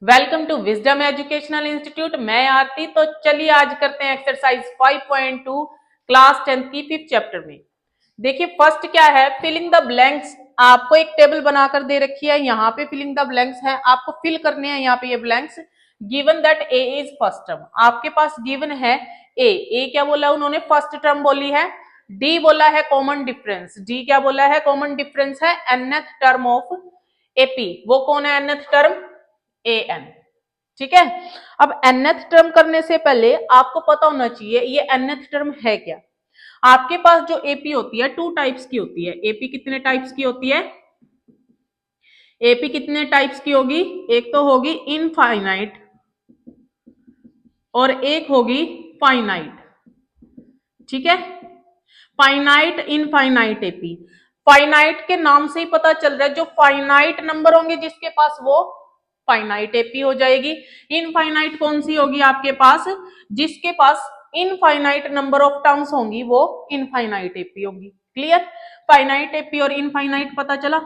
Welcome to wisdom educational institute. मैं आरती। तो चलिए आज करते हैं एक्सरसाइज 5.2 क्लास 10 की 5th चैप्टर में। देखिए फर्स्ट क्या है, फिलिंग द ब्लैंक्स। आपको एक टेबल बनाकर दे रखी है, यहाँ पे फिलिंग द ब्लैंक्स है, आपको फिल करने हैं यहाँ पे ये blanks. Given that A is first term, आपके पास गिवन है ए क्या बोला उन्होंने, फर्स्ट टर्म बोली है। डी बोला है कॉमन डिफरेंस, डी क्या बोला है, कॉमन डिफरेंस है nth टर्म ऑफ एपी। वो कौन है nth टर्म, ए एन। ठीक है, अब nth टर्म करने से पहले आपको पता होना चाहिए ये nth टर्म है क्या। आपके पास जो एपी होती है टू टाइप्स की होती है। एपी कितने टाइप्स की होती है, एपी कितने टाइप्स की होगी, एक तो होगी इनफाइनाइट और एक होगी फाइनाइट। ठीक है, फाइनाइट इनफाइनाइट एपी। फाइनाइट के नाम से ही पता चल रहा है जो फाइनाइट नंबर होंगे जिसके पास वो फाइनाइट एपी हो जाएगी। इनफाइनाइट कौन सी होगी आपके पास, जिसके पास इनफाइनाइट नंबर ऑफ टर्म्स होंगी वो इनफाइनाइट एपी होगी। क्लियर, फाइनाइट एपी और इनफाइनाइट पता चला।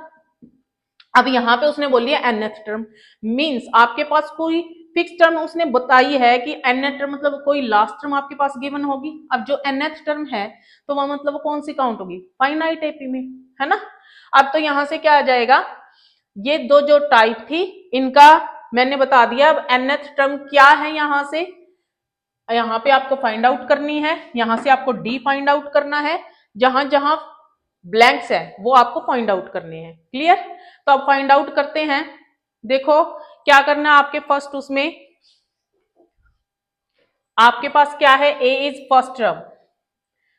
अब यहां पे उसने बोली है nth टर्म, मींस आपके पास कोई फिक्स टर्म उसने बताई है कि nth टर्म मतलब कोई लास्ट टर्म आपके पास गिवन होगी। अब जो nth टर्म है तो वह मतलब कौन सी काउंट होगी, फाइनाइट एपी में, है ना। अब तो यहां से क्या आ जाएगा, ये दो जो टाइप थी इनका मैंने बता दिया। अब nth टर्म क्या है, यहां से यहां पे आपको फाइंड आउट करनी है, यहां से आपको डी फाइंड आउट करना है, जहां जहां ब्लैंक्स है वो आपको फाइंड आउट करने हैं। क्लियर, तो अब फाइंड आउट करते हैं। देखो क्या करना है आपके फर्स्ट, उसमें आपके पास क्या है, A is first term.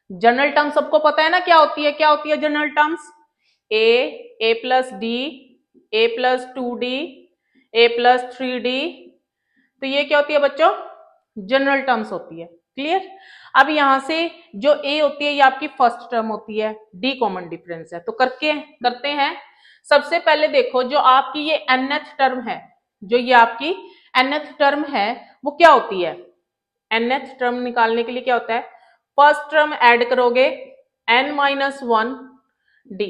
General term सबको पता है ना क्या होती है, क्या होती है जनरल टर्म्स, ए प्लस डी, ए प्लस 2d, ए प्लस 3d। तो ये क्या होती है बच्चों, जनरल टर्म्स होती है। क्लियर, अब यहां से जो ए होती है ये आपकी फर्स्ट टर्म होती है, डी कॉमन डिफरेंस है। तो करते हैं। सबसे पहले देखो जो आपकी ये nth टर्म है, जो ये आपकी nth टर्म है वो क्या होती है। nth टर्म निकालने के लिए क्या होता है, फर्स्ट टर्म ऐड करोगे n-1 डी।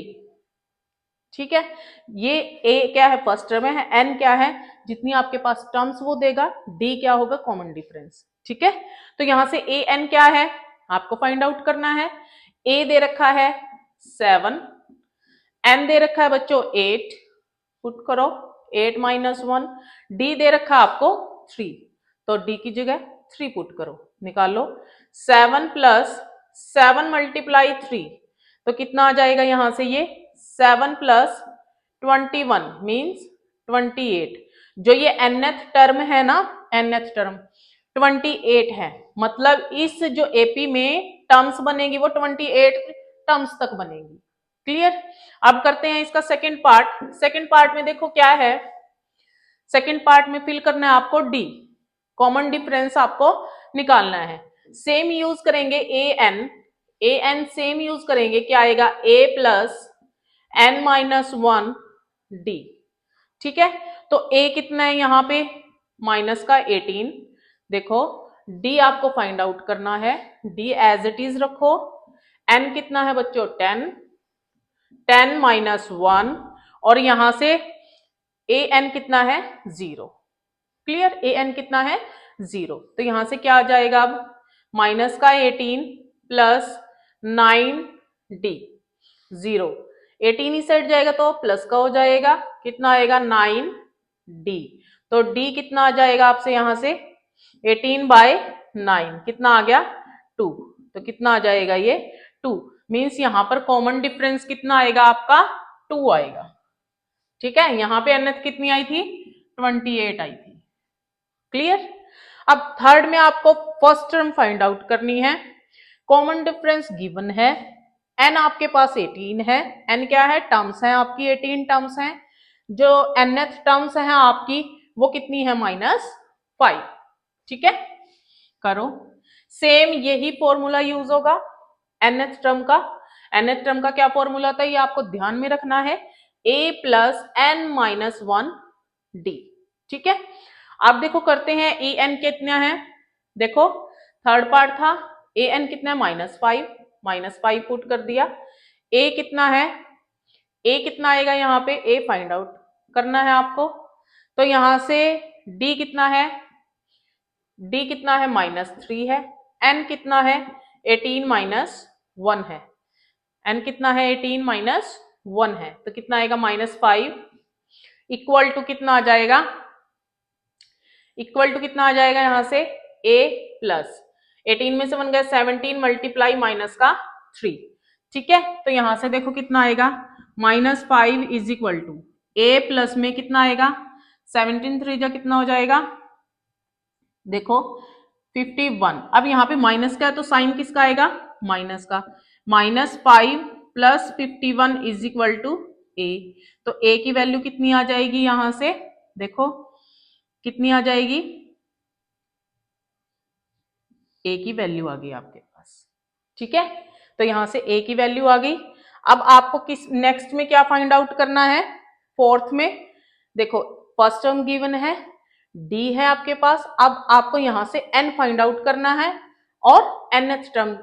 ठीक है, ये ए क्या है, फर्स्ट टर्म है, एन क्या है, जितनी आपके पास टर्म्स वो देगा, डी क्या होगा, कॉमन डिफरेंस। ठीक है, तो यहां से ए एन क्या है आपको फाइंड आउट करना है। ए दे रखा है 7, एन दे रखा है बच्चों 8, पुट करो 8-1, डी दे रखा आपको 3, तो डी की जगह 3 पुट करो, निकालो 7 प्लस 7 मल्टीप्लाई 3, तो कितना आ जाएगा यहां से, ये 7 प्लस 21 मीन्स 28। जो ये nth टर्म है ना, nth टर्म 28 है, मतलब इस जो एपी में टर्म्स बनेगी वो 28 टर्म्स तक बनेगी। क्लियर, अब करते हैं इसका सेकंड पार्ट। सेकंड पार्ट में देखो क्या है, सेकंड पार्ट में फिल करना है आपको डी, कॉमन डिफरेंस आपको निकालना है। सेम यूज करेंगे ए एन सेम यूज करेंगे, क्या आएगा ए प्लस n-1 डी। ठीक है, तो a कितना है यहाँ पे, माइनस का 18। देखो d आपको फाइंड आउट करना है, d एज इट इज रखो। n कितना है बच्चों 10-1, और यहां से a n कितना है 0। क्लियर, a n कितना है 0, तो यहां से क्या आ जाएगा अब, माइनस का 18 प्लस 9d, 0, 18 ही सेट जाएगा तो प्लस का हो जाएगा, कितना आएगा 9d। तो d कितना आ जाएगा आपसे यहां से 18/9 कितना आ गया 2, तो कितना आ जाएगा ये 2, मीन्स यहां पर कॉमन डिफरेंस कितना आएगा आपका 2 आएगा। ठीक है, यहां पे nth कितनी आई थी 28 आई थी। क्लियर, अब थर्ड में आपको फर्स्ट टर्म फाइंड आउट करनी है। कॉमन डिफरेंस गिवन है, n आपके पास 18 है, n क्या है, टर्म्स है आपकी 18 टर्म्स हैं। जो nth टर्म्स है आपकी वो कितनी है -5। ठीक है, करो सेम यही फॉर्मूला यूज होगा nth टर्म का। nth टर्म का क्या फॉर्मूला था ये आपको ध्यान में रखना है, a प्लस n-1 d। ठीक है, अब देखो करते हैं ए एन कितना है, देखो थर्ड पार्ट था, ए एन कितना है -5 पुट कर दिया। ए कितना है, ए कितना आएगा यहाँ पे, ए फाइंड आउट करना है आपको। तो यहां से डी कितना है, डी कितना है -3 है, एन कितना है 18 - 1 है, एन कितना है 18 - 1 है, तो कितना आएगा -5 इक्वल टू कितना आ जाएगा, इक्वल टू कितना आ जाएगा यहां से a प्लस 18 में से 1 गया 17 मल्टीप्लाई -3, ठीक है। तो यहां से देखो कितना आएगा -5 is equal to a plus में कितना आएगा 17 3 जा कितना हो जाएगा देखो 51। अब यहाँ पे माइनस का है तो साइन किसका आएगा माइनस का, -5 plus 51 is equal to a। तो a की वैल्यू कितनी आ जाएगी यहां से देखो कितनी आ जाएगी, a की वैल्यू आ गई आपके पास, ठीक है। तो यहां से a की वैल्यू आ गई। अब आपको किस नेक्स्ट में क्या फाइंड आउट करना है, फोर्थ में देखो फर्स्ट टर्म गिवन है, d है आपके पास, अब आपको यहां से n फाइंड आउट करना है और nth टर्म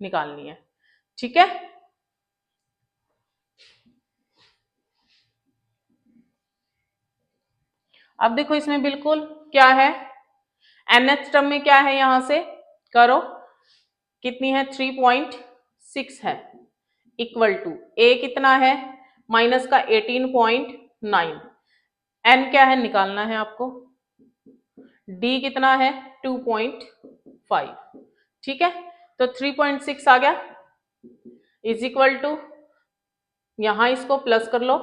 निकालनी है, ठीक है। अब देखो इसमें बिल्कुल क्या है, nth टर्म में क्या है यहां से करो कितनी है 3.6 है इक्वल टू a कितना है माइनस का 18.9, n क्या है निकालना है आपको, d कितना है 2.5, ठीक है। तो 3.6 आ गया इज इक्वल टू यहां इसको प्लस कर लो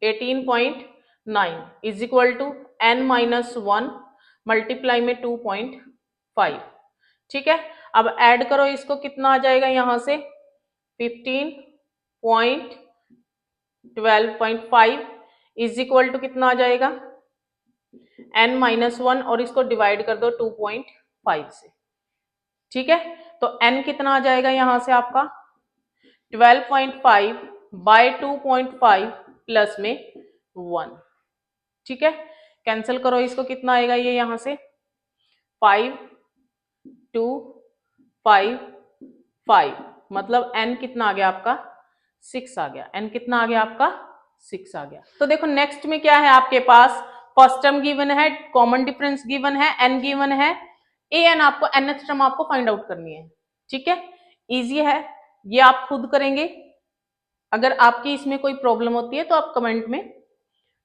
18.9 is equal to n-1 multiply में 2.5, ठीक है। अब ऐड करो इसको कितना आ जाएगा यहां से 15.12.5 इज इक्वल टू कितना आ जाएगा n-1 और इसको डिवाइड कर दो 2.5 से, ठीक है। तो n कितना आ जाएगा यहां से आपका 12.5 बाय 2.5 प्लस में 1, ठीक है। कैंसिल करो इसको कितना आएगा ये यहां से 5 2 5 5 मतलब n कितना आ गया आपका 6 आ गया, n कितना आ गया आपका 6 आ गया। तो देखो नेक्स्ट में क्या है आपके पास फर्स्ट टर्म गिवन है, कॉमन डिफरेंस गिवन है, n गिवन है, an आपको nth टर्म आपको फाइंड आउट करनी है, ठीक है। इजी है ये आप खुद करेंगे, अगर आपकी इसमें कोई प्रॉब्लम होती है तो आप कमेंट में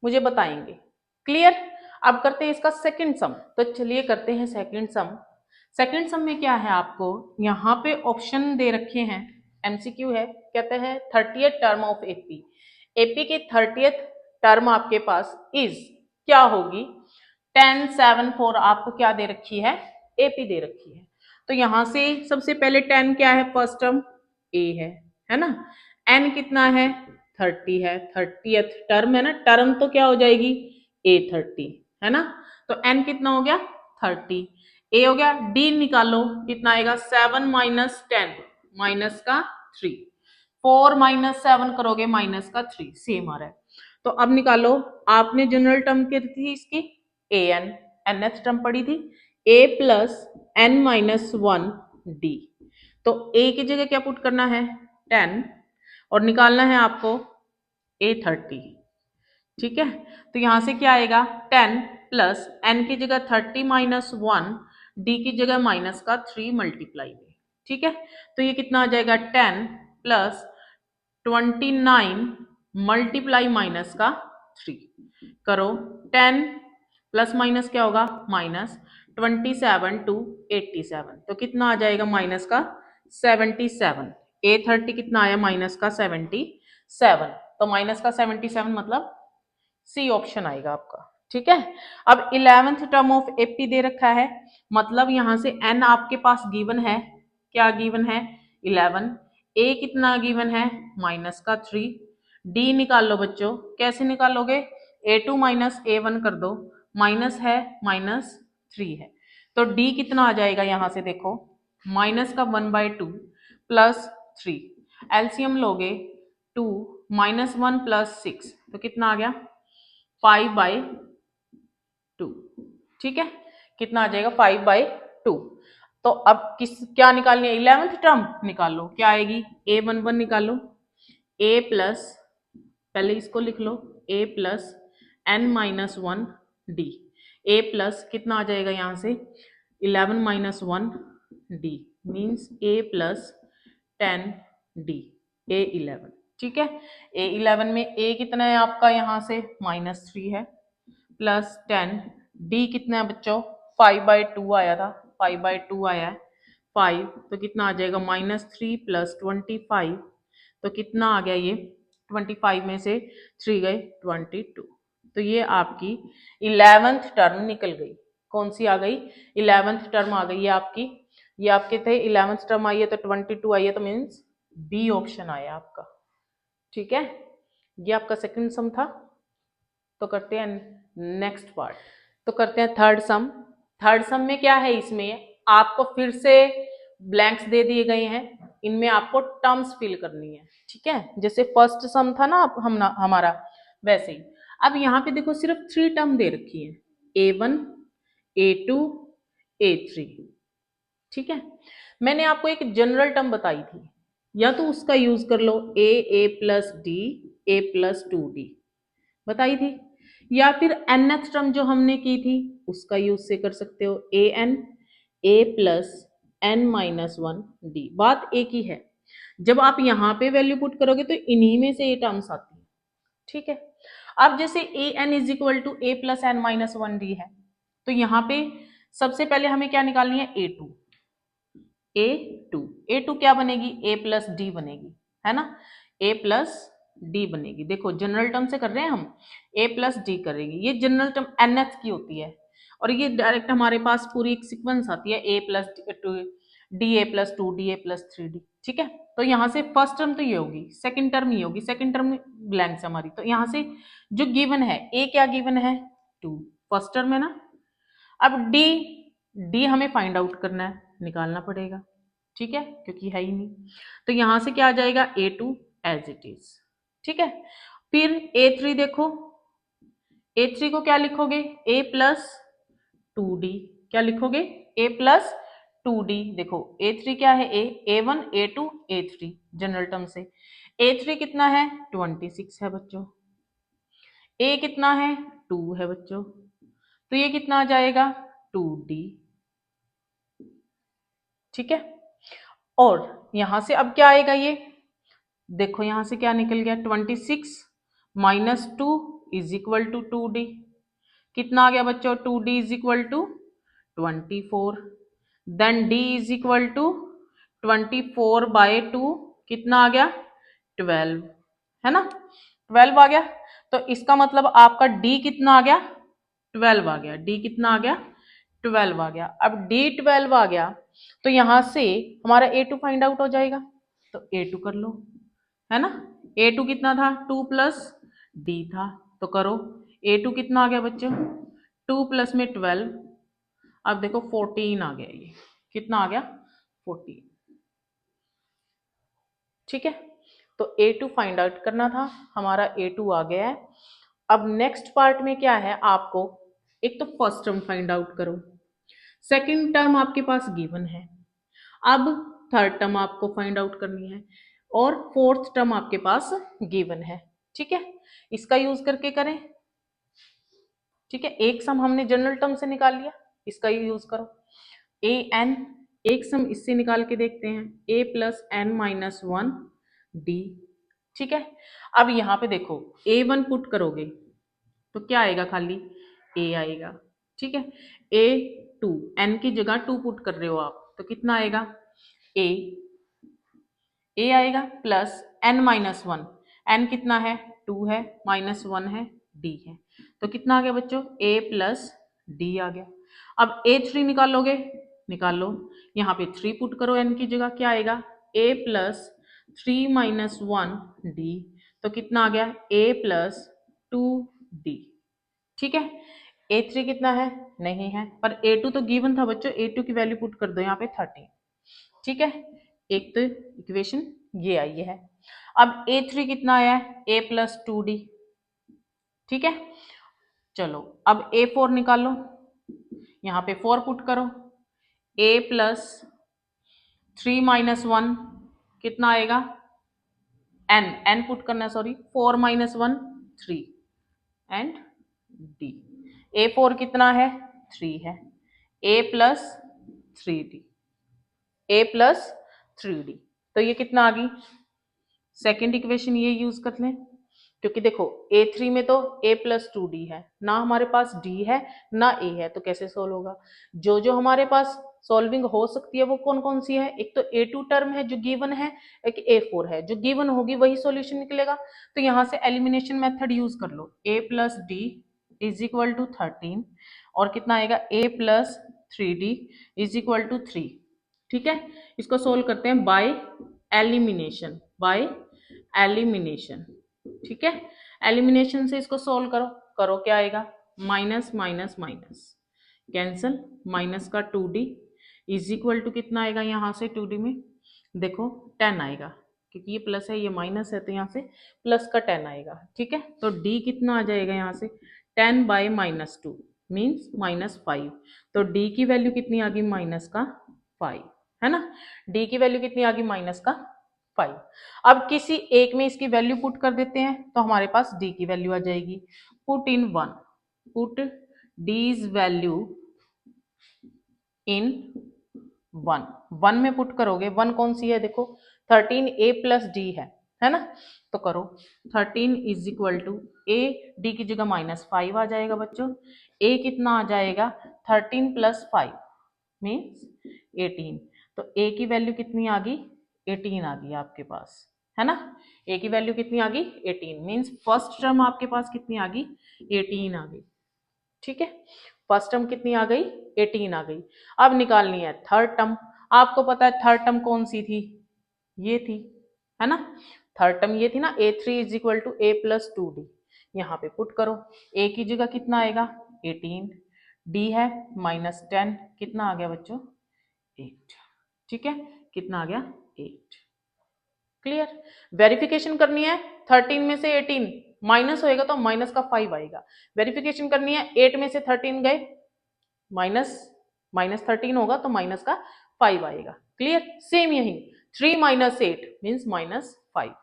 मुझे बताएंगे, क्लियर। अब करते हैं इसका सेकंड सम, तो चलिए करते हैं सेकंड सम। सेकंड सम में क्या है आपको यहाँ पे ऑप्शन दे रखे हैं, एमसीक्यू है, कहते हैं 30th term of AP, AP की 30th टर्म आपके पास इज क्या होगी 10 7 4 आपको क्या दे रखी है एपी दे रखी है। तो यहां से सबसे पहले 10 क्या है फर्स्ट टर्म ए है ना, n कितना है 30 है, 30th टर्म है ना, टर्म तो क्या हो जाएगी a30 है ना, तो n कितना हो गया 30, a हो गया, d निकालो कितना आएगा 7 - 10 माइनस का 3, 4 - 7 करोगे माइनस का 3 सेम आ रहा है। तो अब निकालो आपने जनरल टर्म की थी इसकी an, nth टर्म पड़ी थी a प्लस n-1 d, तो a की जगह क्या पुट करना है 10 और निकालना है आपको a30, ठीक है। तो यहां से क्या आएगा 10 प्लस n की जगह 30 - 1 d की जगह माइनस का 3 मल्टीप्लाई में, ठीक है। तो ये कितना आ जाएगा 10 प्लस 29 मल्टीप्लाई माइनस का 3 करो 10 प्लस माइनस क्या होगा माइनस 27 to 87, तो कितना आ जाएगा माइनस का 77, a30 कितना आया माइनस का 77, तो माइनस का 77 मतलब सी ऑप्शन आएगा आपका, ठीक है। अब 11th टर्म ऑफ एपी दे रखा है, मतलब यहां से n आपके पास गिवन है, क्या गिवन है 11, a कितना गिवन है माइनस का 3, d निकाल लो बच्चों, कैसे निकालोगे a2 माइनस a1 कर दो, माइनस है -3 है, तो d कितना आ जाएगा यहां से देखो माइनस का 1/2 प्लस 3, एलसीएम लोगे 2 -1 प्लस 6, तो कितना आ गया 5/2, ठीक है। कितना आ जाएगा 5/2। तो अब क्या निकालनी है 11th टर्म निकाल लो, क्या आएगी a11 निकालो, a प्लस पहले इसको लिख लो a plus n-1 d, A plus कितना आ जाएगा यहाँ से 11 minus 1 D means A plus 10 D A 11। ठीक है, ए 11 में ए कितना है आपका यहाँ से -3 है प्लस 10 डी कितना है बच्चों 5/2 आया था 5/2 आया है 5 तो कितना आ जाएगा -3 प्लस 25 तो कितना आ गया ये 25 में से 3 गए 22 तो ये आपकी 11th टर्म निकल गई। कौन सी आ गई 11th टर्म आ गई है आपकी। ये आपके थे 11th टर्म आई है तो 22 आई है तो मीन्स बी ऑप्शन आया आपका। ठीक है, ये आपका सेकंड सम था। तो करते हैं नेक्स्ट पार्ट, तो करते हैं थर्ड सम। थर्ड सम में क्या है, इसमें आपको फिर से ब्लैंक्स दे दिए गए हैं, इनमें आपको टर्म्स फिल करनी है। ठीक है, जैसे फर्स्ट सम था ना हमारा वैसे ही। अब यहाँ पे देखो सिर्फ 3 टर्म दे रखी है A1 A2 A3। ठीक है, मैंने आपको एक जनरल टर्म बताई थी, या तो उसका यूज कर लो A plus D A plus 2D बताई थी, या फिर nth टर्म जो हमने की थी उसका यूज से कर सकते हो an A plus n minus 1 D. बात एक ही है, जब आप यहाँ पे वैल्यू पुट करोगे तो इन्हीं में से ये टर्म्स आती है। ठीक है, अब जैसे an is equal to A plus N minus 1 D है, तो यहाँ पे सबसे पहले हमें क्या निकालनी है A2। A2 क्या बनेगी A प्लस डी बनेगी, है ना, A प्लस डी बनेगी। देखो जनरल टर्म से कर रहे हैं हम, A प्लस डी करेगी, ये जनरल टर्म nth की होती है और ये डायरेक्ट हमारे पास पूरी एक सीक्वेंस आती है A plus D A plus 2D A plus 3D। ठीक है, तो यहाँ से फर्स्ट टर्म तो ये होगी, सेकंड टर्म ये होगी, सेकंड टर्म ब्लैंक है हमारी, तो यहाँ से जो गिवन है A क्या गिवन है 2 फर्स्ट टर्म है ना। अब डी हमें फाइंड आउट करना है, निकालना पड़ेगा। ठीक है, क्योंकि है ही नहीं, तो यहां से क्या आ जाएगा A2 एज इट इज। ठीक है, फिर A3 देखो, A3 को क्या लिखोगे A प्लस 2D, क्या लिखोगे A प्लस 2D। देखो A3 क्या है A1 A2 A3 general term से। A3 कितना है 26 है बच्चों, A कितना है 2 है बच्चों, तो ये कितना आ जाएगा 2D। ठीक है, और यहां से अब क्या आएगा, ये देखो यहां से क्या निकल गया 26 minus 2 is equal to 2D। कितना आ गया बच्चों 2D is equal to 24। Then D is equal to 24/2 कितना आ गया 12, है ना, 12 आ गया। तो इसका मतलब आपका D कितना आ गया 12 आ गया, D कितना आ गया 12 आ गया। अब D 12 आ गया तो यहां से हमारा A2 फाइंड आउट हो जाएगा, तो A2 कर लो, है ना। A2 कितना था 2 प्लस D था, तो करो A2 कितना आ गया बच्चों 2 प्लस में 12, अब देखो 14 आ गया, ये कितना आ गया 14। ठीक है, तो A2 फाइंड आउट करना था, हमारा A2 आ गया है। अब नेक्स्ट पार्ट में क्या है, आपको एक तो फर्स्ट टर्म फाइंड आउट करो, सेकंड टर्म आपके पास गिवन है, अब थर्ड टर्म आपको फाइंड आउट करनी है, और फोर्थ टर्म आपके पास गिवन है। ठीक है, इसका यूज करके करें। ठीक है, एक सम हमने जनरल टर्म से निकाल लिया, इसका यूज करो an, एक सम इससे निकाल के देखते हैं A plus N minus 1 D. ठीक है, अब यहाँ पे देखो A1 पुट करोगे तो क्या आएगा, खाली A आएगा। ठीक है, A2 n की जगह 2 पुट कर रहे हो आप, तो कितना आएगा A आएगा प्लस n माइनस 1, n कितना है 2 है, माइनस 1 है D है, तो कितना आ गया बच्चों A प्लस D आ गया। अब A3 निकालोगे, निकाल लो, यहाँ पे 3 पुट करो n की जगह, क्या आएगा A प्लस 3 माइनस 1 D, तो कितना आ गया A प्लस 2D। ठीक है, A3 कितना है नहीं है, पर A2 तो गिवन था बच्चों, A2 की वैल्यू पुट कर दो यहाँ पे 30। ठीक है, एक तो इक्वेशन ये आई है। अब A3 कितना आया है A प्लस 2D। ठीक है, चलो अब A4 निकालो, यहाँ पे 4 पुट करो, A प्लस 3 माइनस 1 कितना आएगा n पुट करना, sorry 4 minus 1 3 and D। A4 कितना है 3 है, A plus 3D, A plus 3D, तो ये कितना आ गई, सेकेंड इक्वेशन ये यूज कर लें, क्योंकि देखो A3 में तो A प्लस 2D है, ना हमारे पास D है ना A है, तो कैसे सोल्व होगा। जो जो हमारे पास सॉल्विंग हो सकती है वो कौन कौन सी है, एक तो A2 टर्म है जो गिवन है, एक A4 है जो गिवन होगी वही सॉल्यूशन निकलेगा। तो यहाँ से एलिमिनेशन मेथड यूज कर लो, A plus D is equal to 13 और कितना आएगा A plus 3D is equal to 3। ठीक है, इसको सोल्व करते हैं बाय एलिमिनेशन, बाय एलिमिनेशन। ठीक है, एलिमिनेशन से इसको सोल्व करो, करो क्या आएगा, minus minus minus cancel, minus का 2D इज इक्वल टू कितना आएगा, यहाँ से 2D में देखो 10 आएगा, क्योंकि ये प्लस है ये माइनस है तो यहाँ से प्लस का 10 आएगा। ठीक है, तो D कितना आ जाएगा यहाँ से 10 बाई माइनस 2 मीन्स माइनस 5, तो D की वैल्यू कितनी आ गई माइनस का 5, है ना, D की वैल्यू कितनी आ गई माइनस का 5। अब किसी एक में इसकी वैल्यू पुट कर देते हैं तो हमारे पास D की वैल्यू आ जाएगी, put in 1, put D's value in 1, 1 में पुट करोगे, 1 कौन सी है देखो 13 A प्लस D है ना, तो करो 13 is equal to A, D की जगह माइनस 5 आ जाएगा बच्चों, A कितना आ जाएगा 13 प्लस 5 मीन्स 18, तो A की वैल्यू कितनी आ गई 18 आ गई आपके पास, है ना, A की वैल्यू कितनी आ गई 18 मीन्स फर्स्ट टर्म आपके पास कितनी आ गई 18 आ गई। ठीक है, फर्स्ट टर्म कितनी आ गई 18 आ गई। अब निकालनी है थर्ड टर्म, आपको पता है थर्ड टर्म कौन सी थी, ये थी, है ना, थर्ड टर्म ये थी ना, A3 is equal to A plus 2D, यहाँ पे पुट करो, A की जगह कितना आएगा 18, D है माइनस 10, कितना आ गया बच्चों 8। ठीक है, कितना आ गया 8। क्लियर, वेरिफिकेशन करनी है 13 में से 18 माइनस होएगा तो माइनस का 5 आएगा, वेरिफिकेशन करनी है 8 में से 13 गए माइनस, माइनस 13 होगा तो माइनस का 5 आएगा। क्लियर, सेम यही 3 माइनस 8 मीन्स माइनस 5।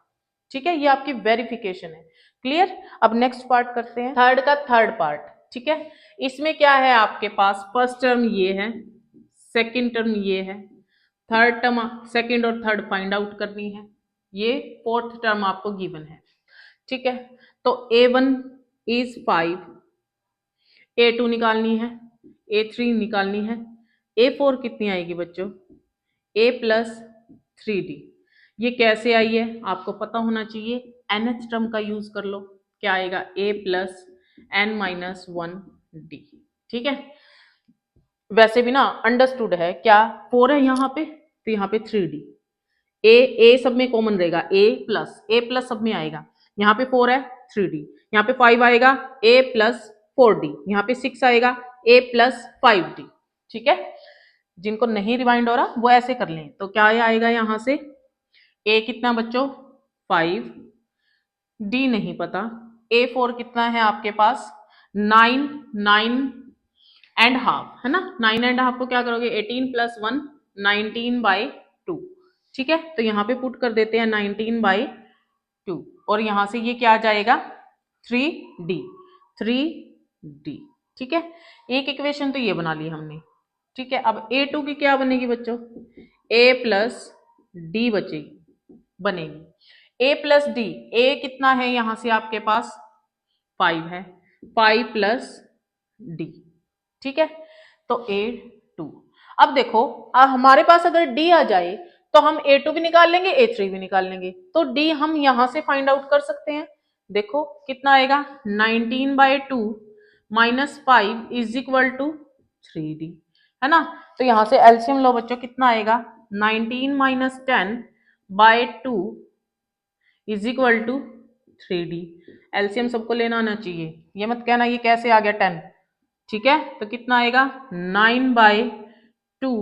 ठीक है, ये आपकी वेरिफिकेशन है। क्लियर, अब नेक्स्ट पार्ट करते हैं, थर्ड का थर्ड पार्ट। ठीक है, इसमें क्या है आपके पास, फर्स्ट टर्म ये है, सेकेंड टर्म ये है, थर्ड टर्म सेकेंड और थर्ड फाइंड आउट करनी है, ये फोर्थ टर्म आपको गिवन है। ठीक है, तो A1 इज 5, A2 निकालनी है, A3 निकालनी है, A4 कितनी आएगी बच्चों A प्लस 3D, ये कैसे आई है आपको पता होना चाहिए, nth टर्म का यूज कर लो, क्या आएगा A plus n minus 1D। ठीक है, वैसे भी ना अंडरस्टूड है, क्या 4 है यहाँ पे तो यहाँ पे 3D, ए सब में कॉमन रहेगा, ए प्लस सब में आएगा, यहाँ पे 4 है 3D, यहाँ पे 5 आएगा A प्लस 4D, यहाँ पे 6 आएगा A प्लस 5D। ठीक है, जिनको नहीं रिवाइंड हो रहा वो ऐसे कर लें, तो क्या आएगा यहाँ से A कितना बच्चों 5, D नहीं पता, A4 कितना है आपके पास 9, 9.5 है ना, 9.5 को क्या करोगे 18 प्लस 1 19/2। ठीक है, तो यहाँ पे पुट कर देते हैं 19/2 और यहाँ से ये क्या आ जाएगा 3D, 3D। ठीक है, एक इक्वेशन तो ये बना ली हमने। ठीक है, अब A2 की क्या बनेगी बच्चों A प्लस D बचेगी, बनेगी A प्लस D, A कितना है यहाँ से आपके पास 5 है, 5 प्लस D। ठीक है, तो A2, अब देखो हमारे पास अगर D आ जाए तो हम A2 भी निकाल लेंगे A3 भी निकाल लेंगे, तो D हम यहां से फाइंड आउट कर सकते हैं। देखो कितना आएगा 19/2 minus 5 is equal to 3D, है ना, तो यहां से एलसीएम लो बच्चों, कितना आएगा 19 minus 10/2 is equal to 3D। LCM सबको लेना आना चाहिए, ये मत कहना ये कैसे आ गया 10। ठीक है, तो कितना आएगा 9/2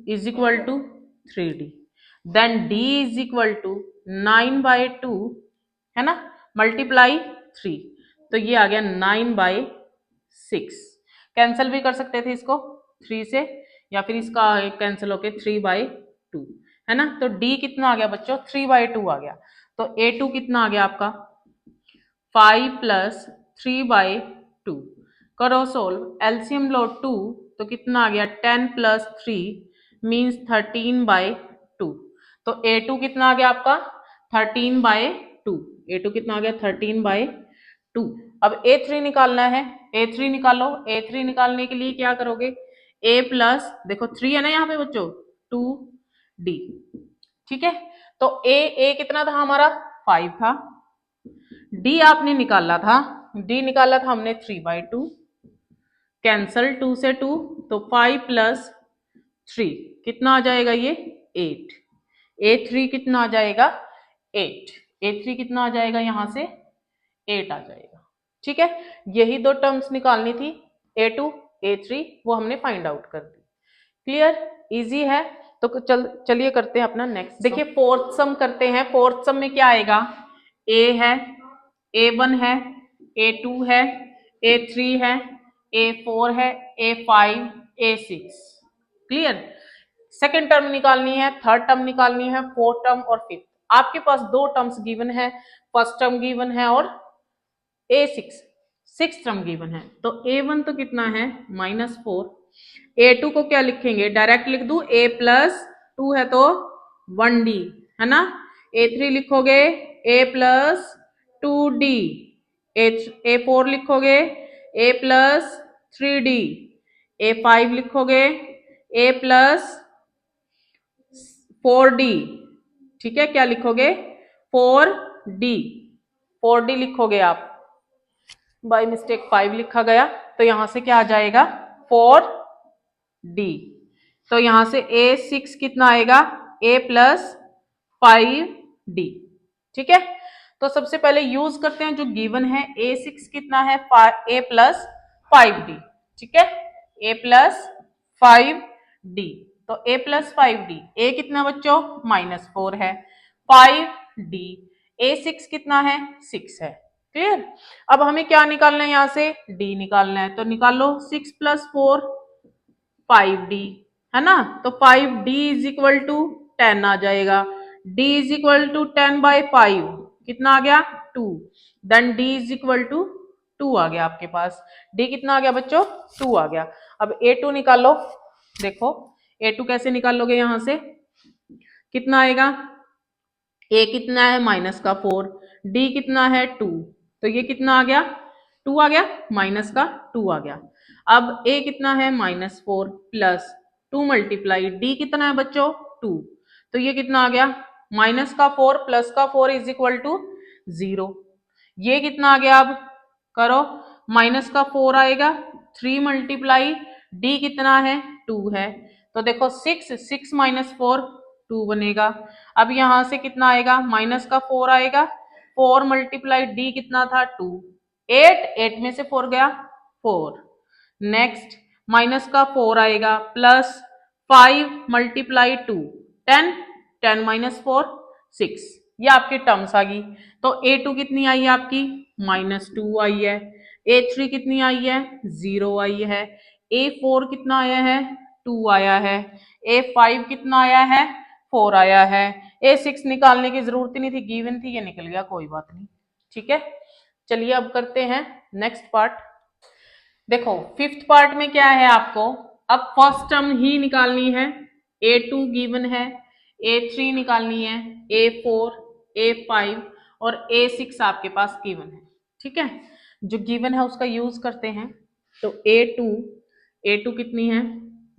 is equal to 3D, then D is equal to 9/2 है ना, मल्टीप्लाई 3, तो ये आ गया 9/6। कैंसिल भी कर सकते थे इसको 3 से, या फिर इसका कैंसिल होके 3/2 है ना, तो D कितना आ गया बच्चों 3/2 आ गया, तो A2 कितना आ गया आपका 5 प्लस 3/2, करो सोल्व, एलसीएम लो 2 तो कितना आ गया 10 प्लस 3 मीन्स 13/2। तो A2 कितना आ गया आपका 13/2। A2 कितना आ गया 13/2। अब A3 निकालना है, A3 निकालो। A3 निकालने के लिए क्या करोगे, A प्लस देखो 3 है ना यहाँ पे बच्चों 2D, ठीक है। तो A कितना था हमारा 5 था, D आपने निकाला था, D निकाला था हमने 3/2, कैंसल 2 से 2 तो 5 प्लस 3 कितना आ जाएगा ये 8। A3 कितना आ जाएगा 8। A3 कितना आ जाएगा यहां से 8 आ जाएगा, ठीक है। यही दो टर्म्स निकालनी थी, A2 A3, वो हमने फाइंड आउट कर दी। क्लियर, इजी है। तो चलिए करते हैं अपना नेक्स्ट। देखिए फोर्थ सम करते हैं। फोर्थ सम में क्या आएगा, A है, A1 है, A2 है, A3 है, A4 है, A5, A6। Clear. Second term निकालनी है, थर्ड टर्म निकालनी है, फोर्थ टर्म और फिफ्थ। आपके पास दो टर्म्स गिवन है, फर्स्ट टर्म गिवन है और A6 सिक्स टर्म गिवन है। तो A1 तो कितना है -4। A2 को क्या लिखेंगे, डायरेक्ट लिख दू, A प्लस 2 है तो 1D है ना। A3 लिखोगे A प्लस 2D, A4 लिखोगे A प्लस 3D, A5 लिखोगे A प्लस 4D, ठीक है। क्या लिखोगे 4D, 4D लिखोगे आप, बाय मिस्टेक 5 लिखा गया, तो यहां से क्या आ जाएगा 4D। तो यहां से A6 कितना आएगा A प्लस 5D, ठीक है। तो सबसे पहले यूज करते हैं जो गिवन है, A6 कितना है A प्लस 5D, ठीक है, A प्लस 5D। तो A प्लस 5D, A कितना बच्चों -4 है, 5D, A6 कितना है 6 है। क्लियर। अब हमें क्या निकालना है, यहां से D निकालना है, तो निकालो 6 प्लस 4 5D है ना। तो 5D इज इक्वल टू 10 आ जाएगा। D इज इक्वल टू 10/5 कितना आ गया 2। Then D is equal to 2 आ गया आपके पास। D कितना आ गया बच्चों 2 आ गया। अब A2 निकालो, देखो A2 कैसे निकालोगे, यहां से कितना आएगा, A कितना है -4, D कितना है 2, तो ये कितना आ गया 2 आ गया, -2 आ गया। अब A कितना है -4 प्लस 2 मल्टीप्लाई D कितना है बच्चों 2, तो ये कितना आ गया -4 प्लस 4 इज इक्वल टू 0। ये कितना आ गया, अब करो -4 आएगा, 3 मल्टीप्लाई D कितना है 2 है, तो देखो 6 माइनस 4 2 बनेगा। अब यहां से कितना आएगा -4 आएगा, 4 मल्टीप्लाई D कितना था 2, 8 में से 4 गया 4। नेक्स्ट -4 आएगा प्लस 5 मल्टीप्लाई 2 10, 10 माइनस 4 6, ये आपकी टर्म्स आ गई। तो A2 कितनी आई है आपकी -2 आई है, A3 कितनी आई है 0 आई है, A4 कितना आया है 2 आया है, A5 कितना आया है 4 आया है, A6 निकालने की जरूरत ही नहीं थी, गिवन थी, ये निकल गया, कोई बात नहीं, ठीक है। चलिए अब करते हैं नेक्स्ट पार्ट। देखो फिफ्थ पार्ट में क्या है आपको, अब फर्स्ट टर्म ही निकालनी है, A2 गिवन है, A3 निकालनी है, A4, A5 और A6 आपके पास गिवन है, ठीक है। जो गिवन है उसका यूज करते हैं। तो A2 कितनी है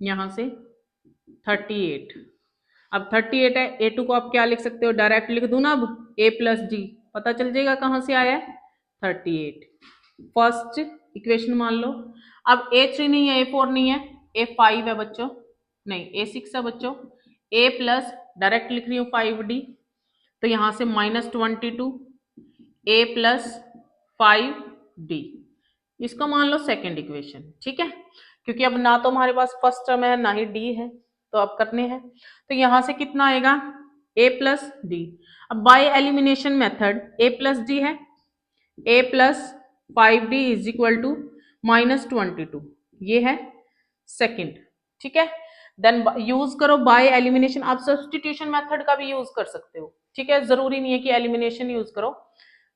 यहां से 38। अब 38 है, A2 को आप क्या लिख सकते हो, डायरेक्ट लिख दू ना, अब A प्लस D पता चल जाएगा कहां से आया है 38, फर्स्ट इक्वेशन मान लो। अब A3 नहीं है, A4 नहीं है, A5 है बच्चों, नहीं A6 है बच्चों, A प्लस डायरेक्ट लिख रही हूँ 5D, तो यहां से -22 A प्लस 5D, इसको मान लो सेकेंड इक्वेशन, ठीक है। क्योंकि अब ना तो हमारे पास फर्स्ट टर्म है ना ही D है, तो अब करने हैं। तो यहां से कितना आएगा A प्लस D। अब by elimination method A plus D है, A plus 5D is equal to -22, ये है सेकंड, ठीक है। देन यूज करो बाय एलिमिनेशन, आप सब्स्टिट्यूशन मेथड का भी यूज कर सकते हो, ठीक है, जरूरी नहीं है कि एलिमिनेशन यूज करो।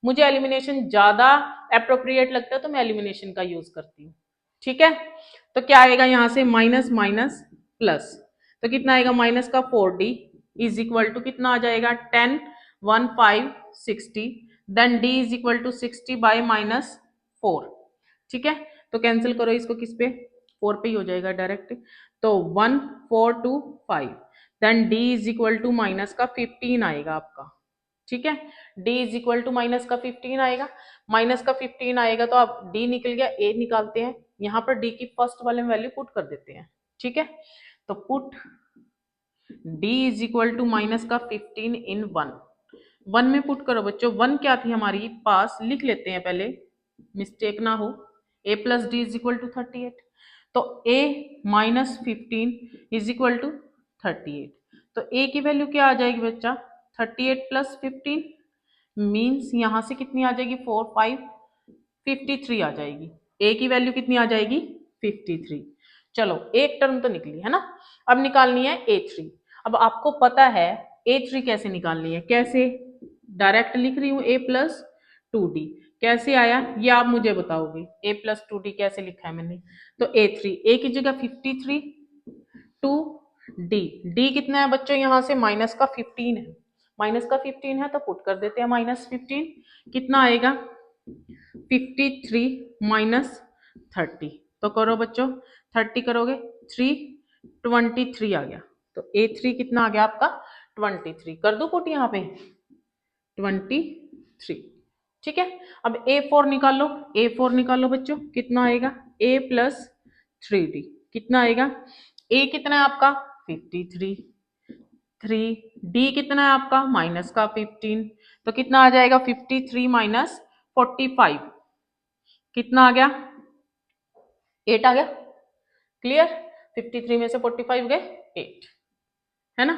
मुझे एलिमिनेशन ज्यादा अप्रोप्रिएट लगता है तो मैं एलिमिनेशन का यूज करती हूँ, ठीक है, तो क्या आएगा यहां से माइनस माइनस प्लस, तो कितना आएगा माइनस का 4d इज इक्वल टू कितना आ जाएगा 10 1 5 60, then d is equal to 60 by minus 4। ठीक है, तो कैंसिल करो इसको, किस पे 4 पे ही हो जाएगा डायरेक्ट, तो 1 4 2 5, then d is equal to minus का 15 आएगा आपका। ठीक है, d is equal to minus का 15 आएगा, माइनस का 15 आएगा तो आप d निकल गया, a निकालते हैं, यहां पर d की फर्स्ट वाले में वैल्यू पुट कर देते हैं। ठीक है, तो put d is equal to minus का 15 इन 1 में पुट करो बच्चों, 1 क्या थी हमारी पास, लिख लेते हैं पहले मिस्टेक ना हो, a plus D is equal to 38, तो a minus 15 is equal to 38, तो a की वैल्यू क्या आ जाएगी बच्चा 38 प्लस 15 मीन्स यहां से कितनी आ जाएगी 4 5 53 आ जाएगी, a की वैल्यू कितनी आ जाएगी 53। चलो एक टर्म तो निकली है ना, अब निकालनी है a3। अब आपको पता है a3 कैसे निकालनी है, कैसे, डायरेक्ट लिख रही हूँ a प्लस 2d, कैसे आया ये आप मुझे बताओगे, a प्लस 2d कैसे लिखा है मैंने, तो a3 a की जगह 53 टू d कितना है बच्चों यहां से माइनस का 15 है, माइनस का 15 है तो पुट कर देते हैं माइनस 15, कितना आएगा 53 माइनस 30, तो करो बच्चों 30 करोगे 3 23 आ गया, तो a3 कितना आ गया आपका 23, कर दो पुट यहाँ पे 23। ठीक है, अब a4 निकाल लो, a4 निकालो बच्चों, कितना आएगा a प्लस 3d, कितना आएगा a कितना है आपका 53, 3d कितना है आपका माइनस का 15, तो कितना आ जाएगा 53 माइनस 45, कितना आ गया 8 आ गया, क्लियर, 53 में से 45 गए 8, है ना।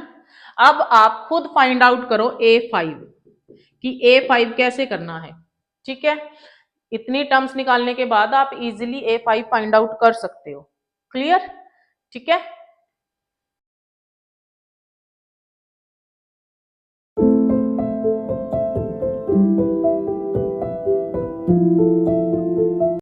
अब आप खुद फाइंड आउट करो a5 कि a5 कैसे करना है। ठीक है, इतनी टर्म्स निकालने के बाद आप इजीली a5 फाइंड आउट कर सकते हो, क्लियर। ठीक है,